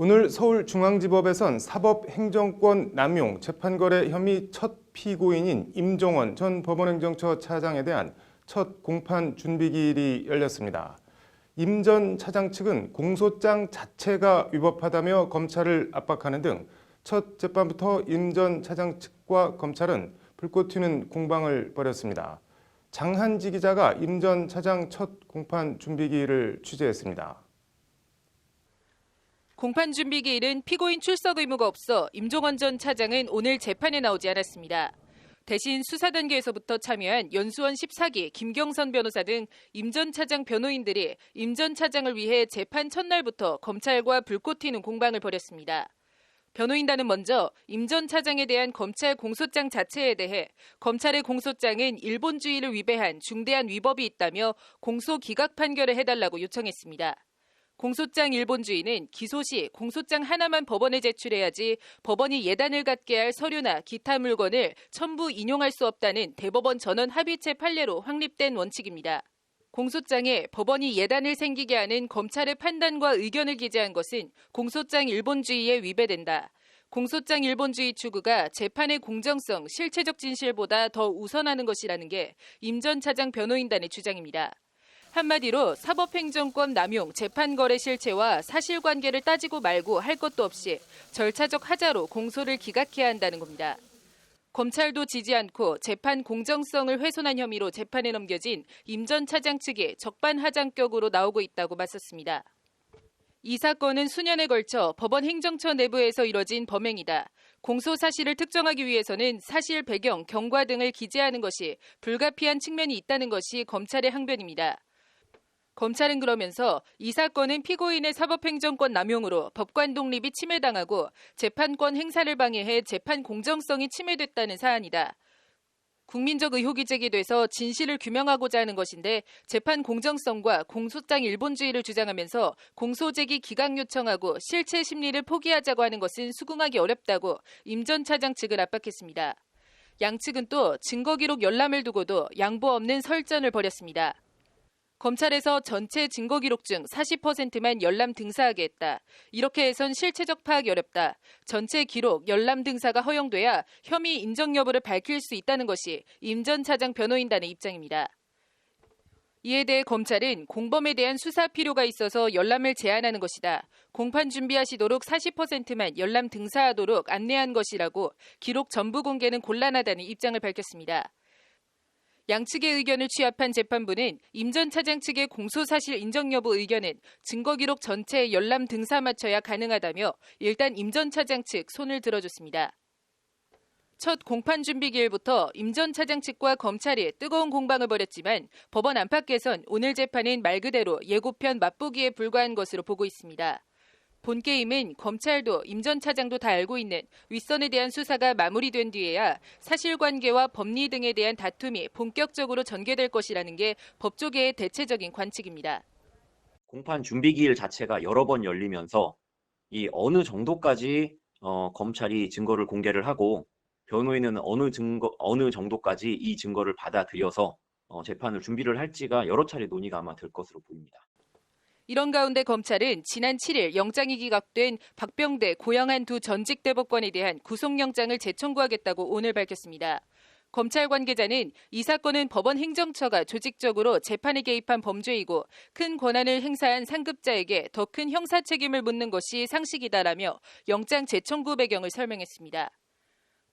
오늘 서울중앙지법에선 사법행정권 남용 재판거래 혐의 첫 피고인인 임종원 전 법원행정처 차장에 대한 첫 공판 준비기일이 열렸습니다. 임 전 차장 측은 공소장 자체가 위법하다며 검찰을 압박하는 등 첫 재판부터 임 전 차장 측과 검찰은 불꽃 튀는 공방을 벌였습니다. 장한지 기자가 임 전 차장 첫 공판 준비기일을 취재했습니다. 공판 준비기일은 피고인 출석 의무가 없어 임종원 전 차장은 오늘 재판에 나오지 않았습니다. 대신 수사 단계에서부터 참여한 연수원 14기 김경선 변호사 등 임 전 차장 변호인들이 임 전 차장을 위해 재판 첫날부터 검찰과 불꽃 튀는 공방을 벌였습니다. 변호인단은 먼저 임 전 차장에 대한 검찰 공소장 자체에 대해 검찰의 공소장은 일본주의를 위배한 중대한 위법이 있다며 공소 기각 판결을 해달라고 요청했습니다. 공소장 일본주의는 기소 시 공소장 하나만 법원에 제출해야지 법원이 예단을 갖게 할 서류나 기타 물건을 첨부 인용할 수 없다는 대법원 전원 합의체 판례로 확립된 원칙입니다. 공소장에 법원이 예단을 생기게 하는 검찰의 판단과 의견을 기재한 것은 공소장 일본주의에 위배된다. 공소장 일본주의 추구가 재판의 공정성, 실체적 진실보다 더 우선하는 것이라는 게 임 전 차장 변호인단의 주장입니다. 한마디로 사법행정권 남용, 재판거래 실체와 사실관계를 따지고 말고 할 것도 없이 절차적 하자로 공소를 기각해야 한다는 겁니다. 검찰도 지지 않고 재판 공정성을 훼손한 혐의로 재판에 넘겨진 임 전 차장 측이 적반하장격으로 나오고 있다고 맞섰습니다. 이 사건은 수년에 걸쳐 법원 행정처 내부에서 이뤄진 범행이다. 공소 사실을 특정하기 위해서는 사실 배경, 경과 등을 기재하는 것이 불가피한 측면이 있다는 것이 검찰의 항변입니다. 검찰은 그러면서 이 사건은 피고인의 사법행정권 남용으로 법관 독립이 침해당하고 재판권 행사를 방해해 재판 공정성이 침해됐다는 사안이다. 국민적 의혹이 제기돼서 진실을 규명하고자 하는 것인데 재판 공정성과 공소장 일본주의를 주장하면서 공소 제기 기각 요청하고 실체 심리를 포기하자고 하는 것은 수긍하기 어렵다고 임 전 차장 측을 압박했습니다. 양측은 또 증거 기록 열람을 두고도 양보 없는 설전을 벌였습니다. 검찰에서 전체 증거 기록 중 40%만 열람 등사하게 했다. 이렇게 해선 실체적 파악이 어렵다. 전체 기록, 열람 등사가 허용돼야 혐의 인정 여부를 밝힐 수 있다는 것이 임 전 차장 변호인단의 입장입니다. 이에 대해 검찰은 공범에 대한 수사 필요가 있어서 열람을 제한하는 것이다. 공판 준비하시도록 40%만 열람 등사하도록 안내한 것이라고 기록 전부 공개는 곤란하다는 입장을 밝혔습니다. 양측의 의견을 취합한 재판부는 임 전 차장 측의 공소사실 인정 여부 의견은 증거기록 전체에 열람 등사 맞춰야 가능하다며 일단 임 전 차장 측 손을 들어줬습니다. 첫 공판 준비 기일부터 임 전 차장 측과 검찰이 뜨거운 공방을 벌였지만 법원 안팎에선 오늘 재판은 말 그대로 예고편 맛보기에 불과한 것으로 보고 있습니다. 본 게임은 검찰도 임 전 차장도 다 알고 있는 윗선에 대한 수사가 마무리된 뒤에야 사실관계와 법리 등에 대한 다툼이 본격적으로 전개될 것이라는 게 법조계의 대체적인 관측입니다. 공판 준비기일 자체가 여러 번 열리면서 이 어느 정도까지 검찰이 증거를 공개를 하고 변호인은 어느 정도까지 이 증거를 받아들여서 재판을 준비를 할지가 여러 차례 논의가 아마 될 것으로 보입니다. 이런 가운데 검찰은 지난 7일 영장이 기각된 박병대, 고영한 두 전직 대법관에 대한 구속영장을 재청구하겠다고 오늘 밝혔습니다. 검찰 관계자는 이 사건은 법원 행정처가 조직적으로 재판에 개입한 범죄이고 큰 권한을 행사한 상급자에게 더 큰 형사 책임을 묻는 것이 상식이다라며 영장 재청구 배경을 설명했습니다.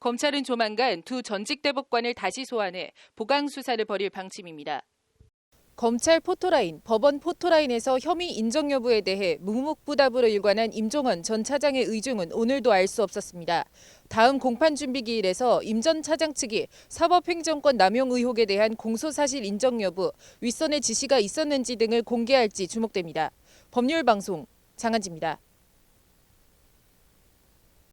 검찰은 조만간 두 전직 대법관을 다시 소환해 보강 수사를 벌일 방침입니다. 검찰 포토라인, 법원 포토라인에서 혐의 인정 여부에 대해 묵묵부답으로 일관한 임종원 전 차장의 의중은 오늘도 알 수 없었습니다. 다음 공판 준비 기일에서 임 전 차장 측이 사법행정권 남용 의혹에 대한 공소사실 인정 여부, 윗선의 지시가 있었는지 등을 공개할지 주목됩니다. 법률방송 장한지입니다.